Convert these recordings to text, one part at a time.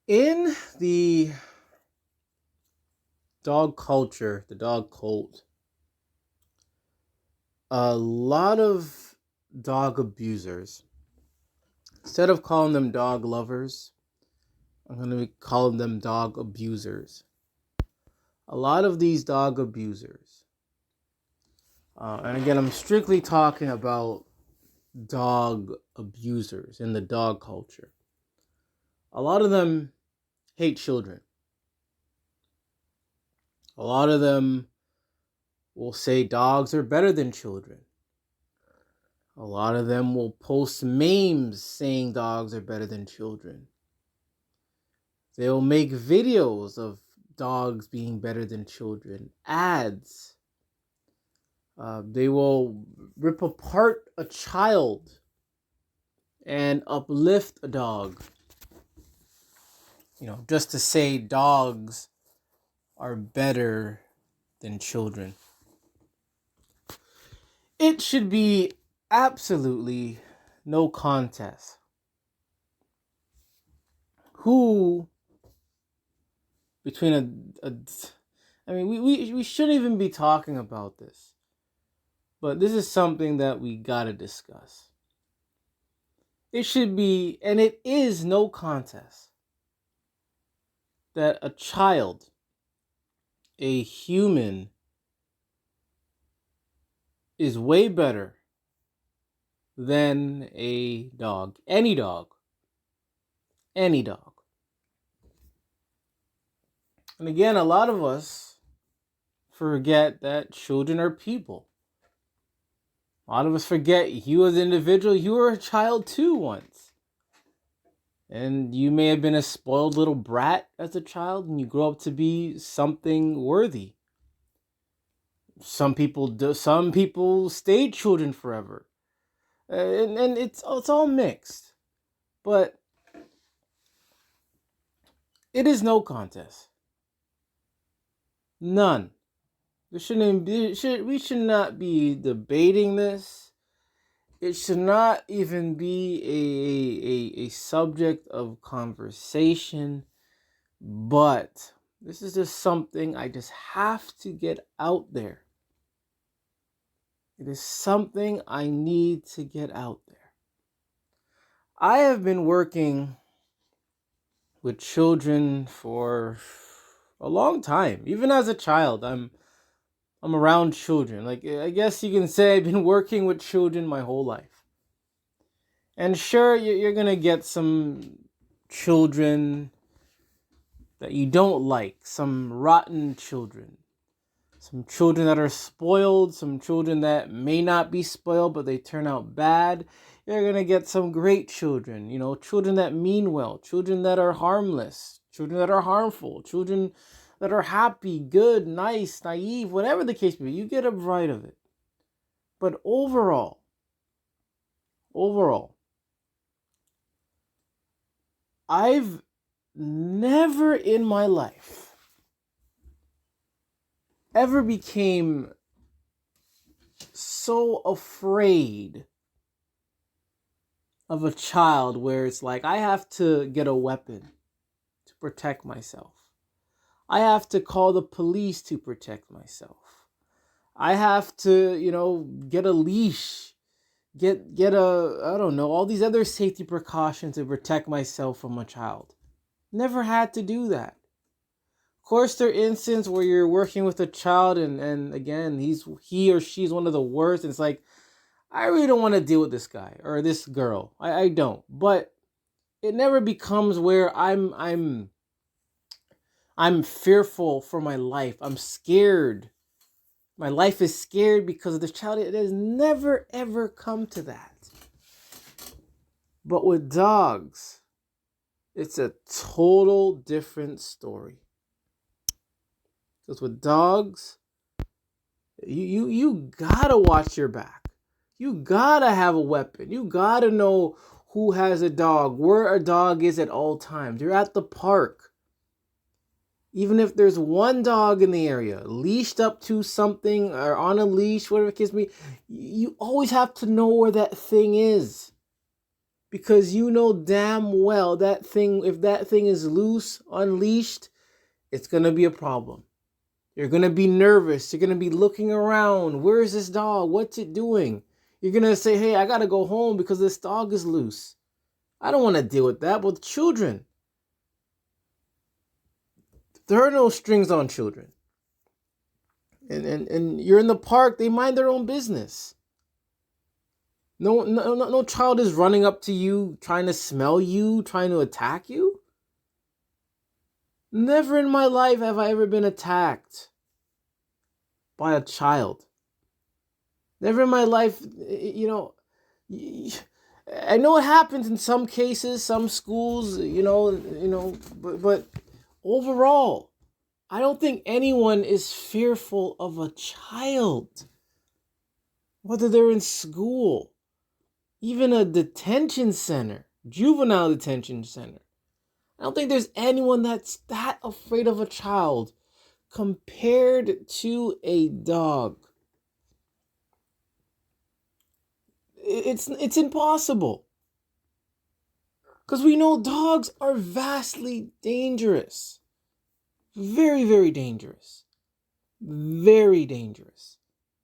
In the dog culture, the dog cult, a lot of dog abusers, instead of calling them dog lovers, I'm going to be calling them dog abusers. A lot of these dog abusers, and again, I'm strictly talking about dog abusers in the dog culture. A lot of them hate children. A lot of them will say dogs are better than children. A lot of them will post memes saying dogs are better than children. They'll make videos of dogs being better than children, ads. They will rip apart a child and uplift a dog. Just to say dogs are better than children. It should be absolutely no contest who between I mean, we shouldn't even be talking about this, but this is something that we gotta discuss. It should be, and it is no contest, that a child, a human, is way better than a dog. Any dog. Any dog. And again, a lot of us forget that children are people. A lot of us forget you as an individual, you were a child too once. And you may have been a spoiled little brat as a child, and you grow up to be something worthy. Some people do. Some people stay children forever, and it's all mixed. But it is no contest. None. We should not be debating this. It should not even be a subject of conversation. But this is just something I just have to get out there. It is something I need to get out there. I have been working with children for a long time. Even as a child, I'm around children. Like, I guess you can say I've been working with children my whole life. And sure, you're going to get some children that you don't like, some rotten children. Some children that are spoiled, some children that may not be spoiled, but they turn out bad. You're going to get some great children, children that mean well, children that are harmless, children that are harmful, children that are happy, good, nice, naive, whatever the case may be. You get a variety of it. But overall, I've never in my life ever became so afraid of a child where it's like I have to get a weapon to protect myself. I have to call the police to protect myself. I have to, get a leash, get a, I don't know, all these other safety precautions to protect myself from a child. Never had to do that. Of course, there are instances where you're working with a child and again, he or she's one of the worst. And it's like, I really don't want to deal with this guy or this girl. I don't. But it never becomes where I'm fearful for my life. I'm scared. My life is scared because of this child. It has never, ever come to that. But with dogs, it's a total different story. Because with dogs, you gotta watch your back. You gotta have a weapon. You gotta know who has a dog, where a dog is at all times. You're at the park. Even if there's one dog in the area, leashed up to something or on a leash, whatever it gives me, you always have to know where that thing is. because you know damn well that thing, if that thing is loose, unleashed, it's going to be a problem. You're going to be nervous. You're going to be looking around. Where is this dog? What's it doing? You're going to say, hey, I got to go home because this dog is loose. I don't want to deal with that. With children, there are no strings on children. And you're in the park, they mind their own business. No child is running up to you, trying to smell you, trying to attack you. Never in my life have I ever been attacked by a child. Never in my life, I know it happens in some cases, some schools, but overall, I don't think anyone is fearful of a child. Whether they're in school, even a detention center, juvenile detention center. I don't think there's anyone that's that afraid of a child compared to a dog. It's impossible. Because we know dogs are vastly dangerous. Very, very dangerous. Very dangerous.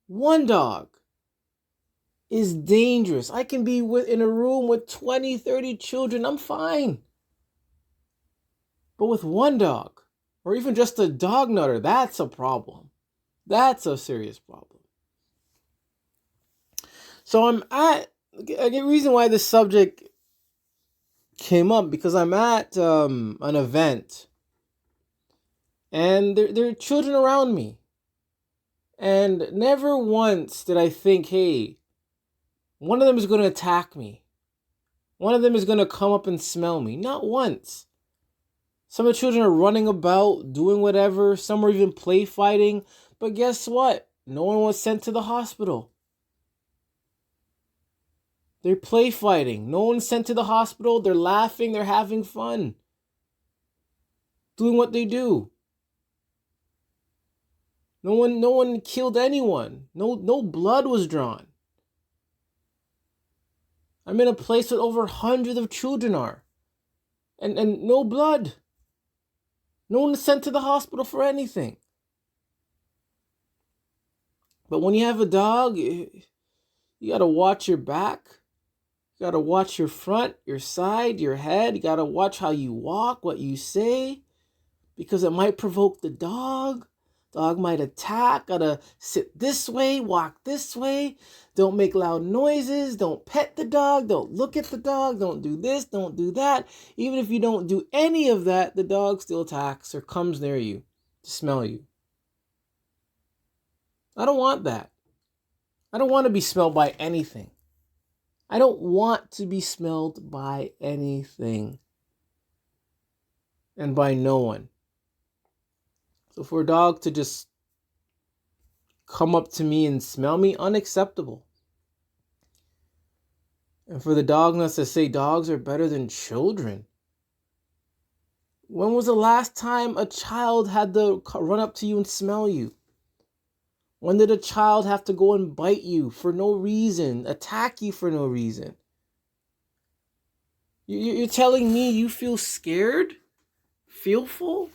One dog is dangerous. I can be in a room with 20, 30 children. I'm fine. But with one dog, or even just a dog nutter, that's a problem. That's a serious problem. So the reason why this subject came up, because I'm at an event, and there are children around me. And never once did I think, hey, one of them is going to attack me. One of them is going to come up and smell me. Not once. Some of the children are running about, doing whatever. Some are even play fighting. But guess what? No one was sent to the hospital. They're play fighting. No one's sent to the hospital. They're laughing. They're having fun. Doing what they do. No one killed anyone. No blood was drawn. I'm in a place with over hundreds of children are. And no blood. No one is sent to the hospital for anything. But when you have a dog, you gotta watch your back. You gotta watch your front, your side, your head. You gotta watch how you walk, what you say. Because it might provoke the dog. Dog might attack. Gotta sit this way, walk this way. Don't make loud noises. Don't pet the dog. Don't look at the dog. Don't do this. Don't do that. Even if you don't do any of that, the dog still attacks or comes near you to smell you. I don't want that. I don't want to be smelled by anything. I don't want to be smelled by anything. And by no one. So for a dog to just come up to me and smell me, unacceptable. And for the dog nuts to say dogs are better than children. When was the last time a child had to run up to you and smell you? When did a child have to go and bite you for no reason, attack you for no reason? You're telling me you feel scared, fearful,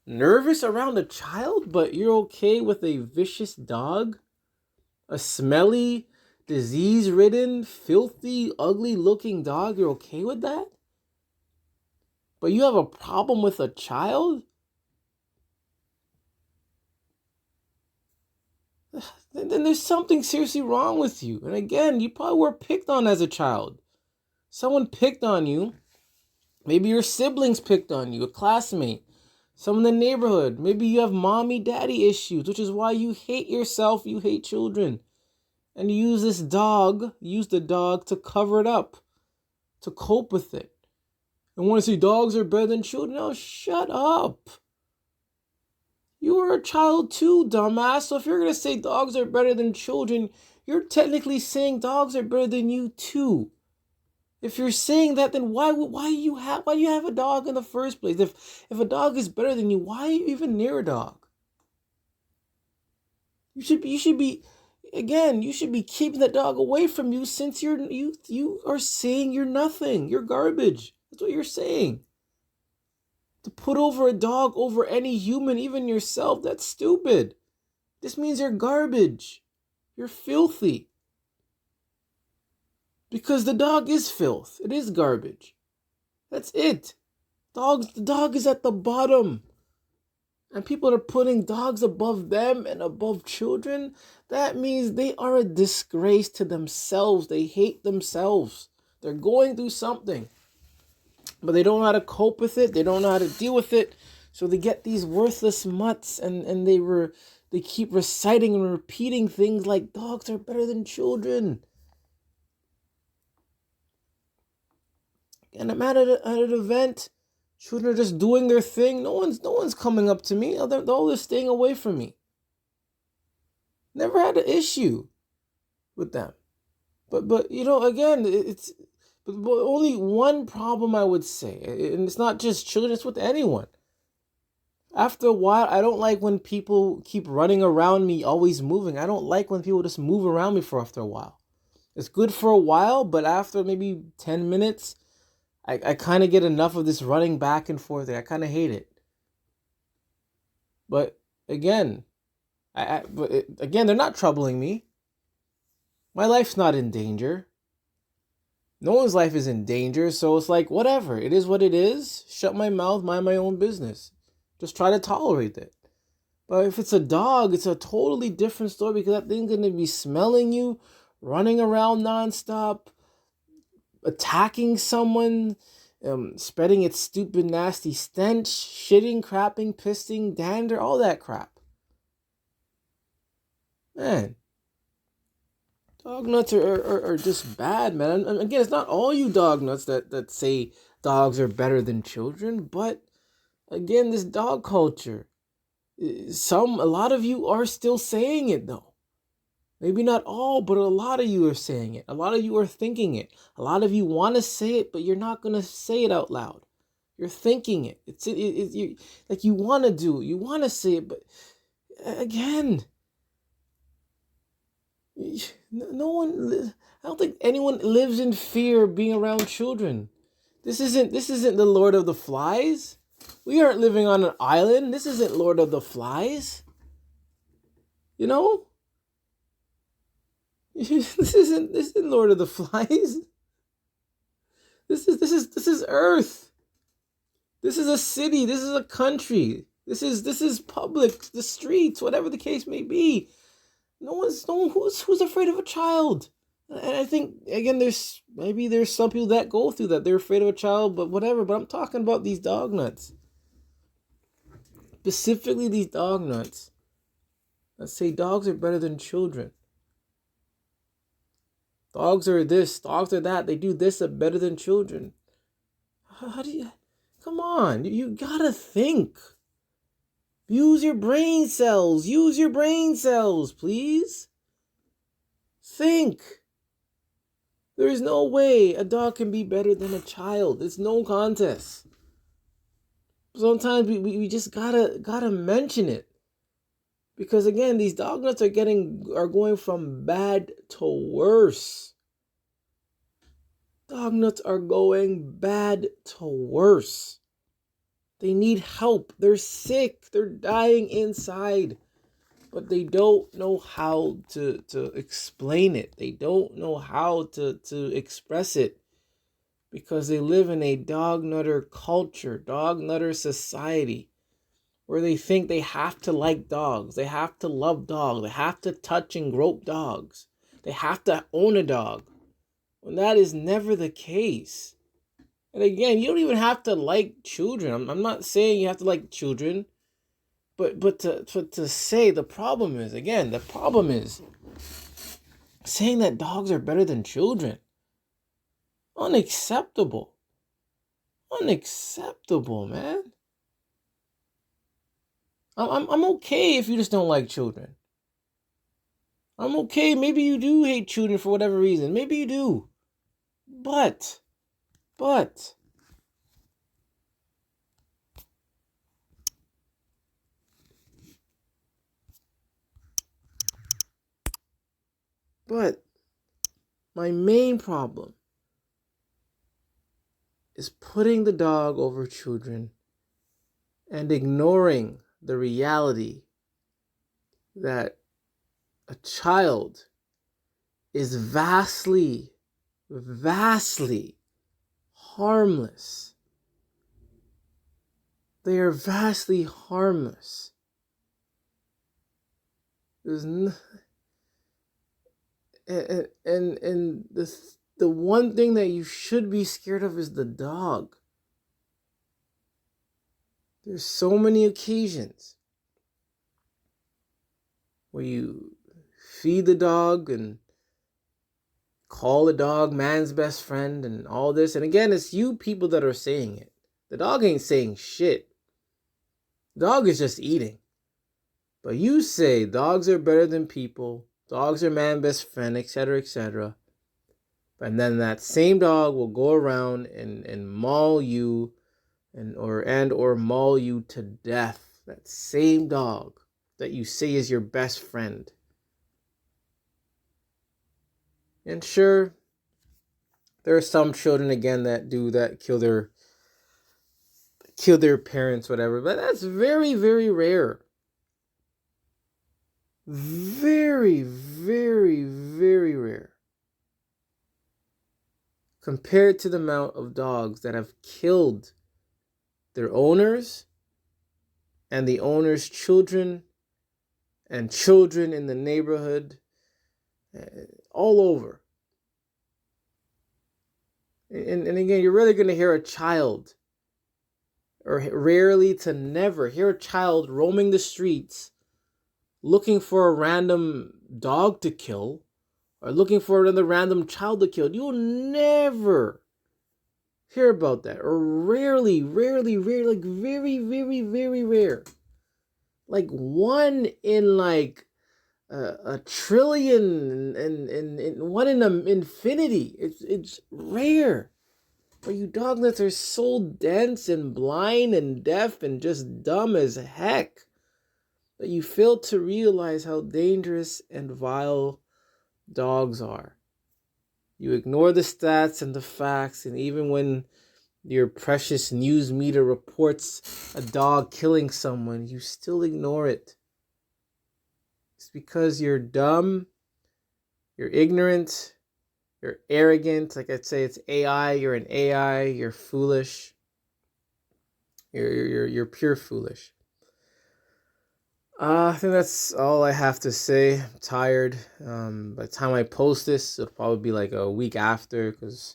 nervous around a child, but you're okay with a vicious dog? A smelly, disease-ridden, filthy, ugly-looking dog, you're okay with that? But you have a problem with a child? Then there's something seriously wrong with you. And again, you probably were picked on as a child. Someone picked on you. Maybe your siblings picked on you, a classmate. Someone in the neighborhood. Maybe you have mommy, daddy issues, which is why you hate yourself, you hate children. And you use the dog to cover it up, to cope with it. And want to say dogs are better than children? No, shut up. You were a child too, dumbass. So if you're going to say dogs are better than children, you're technically saying dogs are better than you too. If you're saying that, then why do you have a dog in the first place? If a dog is better than you, why are you even near a dog? You should be Again, you should be keeping that dog away from you since you are saying you're nothing. You're garbage. That's what you're saying. To put over a dog over any human, even yourself, that's stupid. This means you're garbage. You're filthy. Because the dog is filth. It is garbage. That's it. The dog is at the bottom. And people are putting dogs above them and above children. That means they are a disgrace to themselves. They hate themselves. They're going through something. But they don't know how to cope with it. They don't know how to deal with it. So they get these worthless mutts and they keep reciting and repeating things like dogs are better than children. And I'm at an event. Children are just doing their thing. No one's coming up to me. They're all just staying away from me. Never had an issue with them. But again, it's but only one problem I would say, and it's not just children, it's with anyone. After a while, I don't like when people keep running around me, always moving. I don't like when people just move around me for after a while. It's good for a while, but after maybe 10 minutes, I kind of get enough of this running back and forth. I kind of hate it. But again, they're not troubling me. My life's not in danger. No one's life is in danger, so it's like, whatever. It is what it is. Shut my mouth, mind my own business. Just try to tolerate it. But if it's a dog, it's a totally different story because that thing's going to be smelling you, running around nonstop, attacking someone, spreading its stupid, nasty stench, shitting, crapping, pissing, dander, all that crap. Man. Dog nuts are just bad, man. And again, it's not all you dog nuts that say dogs are better than children, but again, this dog culture. A lot of you are still saying it though. Maybe not all, but a lot of you are saying it. A lot of you are thinking it. A lot of you want to say it, but you're not going to say it out loud. You're thinking it. It's like you want to do it. You want to say it, but again, no one. I don't think anyone lives in fear of being around children. This isn't the Lord of the Flies. We aren't living on an island. This isn't Lord of the Flies. You know? This isn't Lord of the Flies. This is Earth. This is a city. This is a country. This is public. The streets, whatever the case may be. Who's afraid of a child. And I think again, there's some people that go through that. They're afraid of a child, but whatever. But I'm talking about these dog nuts. Specifically, these dog nuts that say dogs are better than children. Dogs are this, dogs are that. They do this better than children. How do you? Come on, you gotta think. Use your brain cells. Use your brain cells, please. Think. There is no way a dog can be better than a child. It's no contest. Sometimes we just gotta mention it. Because again, these dog nuts are going from bad to worse. Dog nuts are going bad to worse. They need help. They're sick. They're dying inside. But they don't know how to explain it. They don't know how to express it. Because they live in a dog nutter culture, dog nutter society. Where they think they have to like dogs. They have to love dogs. They have to touch and grope dogs. They have to own a dog. When that is never the case. And again, you don't even have to like children. I'm not saying you have to like children. But to say the problem is saying that dogs are better than children. Unacceptable. Unacceptable, man. I'm okay if you just don't like children. I'm okay. Maybe you do hate children for whatever reason. Maybe you do. But But my main problem is putting the dog over children and ignoring the reality that a child is vastly, vastly harmless. They are vastly harmless. There's and the one thing that you should be scared of is the dog. There's so many occasions where you feed the dog and call the dog man's best friend and all this. And again, it's you people that are saying it. The dog ain't saying shit. The dog is just eating. But you say dogs are better than people, dogs are man's best friend, etc., etc. And then that same dog will go around and maul you or maul you to death. That same dog that you say is your best friend. And sure, there are some children again that do that, kill their parents, whatever, but that's very, very rare. Very, very, very rare. Compared to the amount of dogs that have killed their owners and the owners' children and children in the neighborhood, all over. And again, you're really going to hear a child, or rarely to never hear a child roaming the streets looking for a random dog to kill or looking for another random child to kill. You'll never hear about that. Or rarely, like very, very, very rare. Like one in like a trillion and one in an infinity. It's rare. But you doglets are so dense and blind and deaf and just dumb as heck that you fail to realize how dangerous and vile dogs are. You ignore the stats and the facts, and even when your precious news meter reports a dog killing someone, you still ignore it. It's because you're dumb, you're ignorant, you're arrogant. Like I'd say, it's AI. You're an AI. You're foolish. You're pure foolish. I think that's all I have to say. I'm tired. By the time I post this, it'll probably be like a week after, because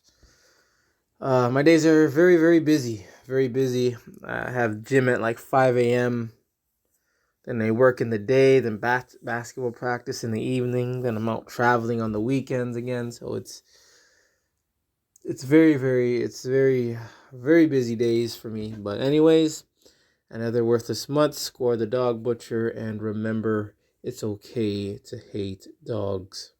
my days are very, very busy. Very busy. I have gym at like 5 a.m. Then I work in the day. Then basketball practice in the evening. Then I'm out traveling on the weekends again. So it's very, very busy days for me. But anyways, another worthless month. Score the dog butcher, and remember, it's okay to hate dogs.